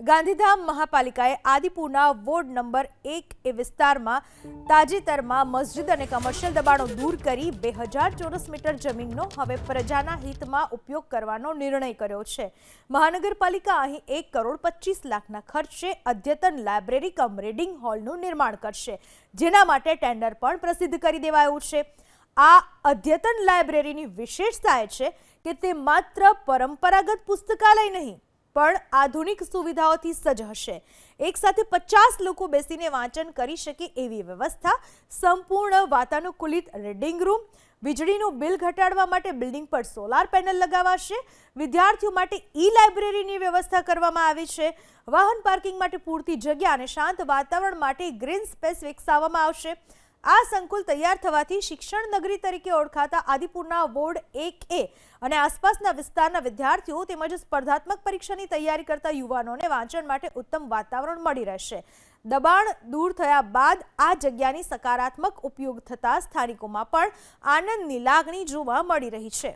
Gandhidham મહાપાલિકાએ આદિપુરના ward number 1 એ વિસ્તારમાં તાજેતરમાં મસ્જિદ અને કમર્શિયલ દબાણો દૂર કરી 2000 ચોરસ મીટર જમીનનો હવે પ્રજાના હિતમાં ઉપયોગ કરવાનો નિર્ણય કર્યો છે। મહાનગરપાલિકા અહીં 1,25,00,000ના ખર્ચે અદ્યતન લાઇબ્રેરી કમ રીડિંગ હોલનું નિર્માણ કરશે, જેના માટે ટેન્ડર પણ પ્રસિદ્ધ કરી દેવાયું છે। આ અદ્યતન લાઇબ્રેરીની વિશેષતા એ છે કે તે માત્ર પરંપરાગત પુસ્તકાલય નહીં પણ આધુનિક સુવિધાઓથી સજ્જ હશે। એક સાથે 50 લોકો બેસીને વાંચન કરી શકે એવી વ્યવસ્થા, સંપૂર્ણ વાતાનુકૂલિત રીડિંગ રૂમ, વીજળીનું બિલ ઘટાડવા માટે બિલ્ડિંગ પર સોલાર પેનલ લગાવાશે, વિદ્યાર્થીઓ માટે ઈ-લાઇબ્રેરીની વ્યવસ્થા કરવામાં આવી છે, વાહન પાર્કિંગ માટે પૂરતી જગ્યા અને શાંત વાતાવરણ માટે ગ્રીન સ્પેસ વિકસાવવામાં આવશે। આ સંકુલ તૈયાર થવાથી શિક્ષણ નગરી તરીકે ઓળખાતા આદિપુરના વોર્ડ 1A અને આસપાસના વિસ્તારના વિદ્યાર્થીઓ તેમજ સ્પર્ધાત્મક પરીક્ષાની તૈયારી કરતા યુવાનોને વાંચન માટે ઉત્તમ વાતાવરણ મળી રહેશે। દબાણ દૂર થયા બાદ આ જગ્યાની સકારાત્મક ઉપયોગ થતા સ્થાનિકોમાં પણ આનંદની લાગણી જોવા મળી રહી છે।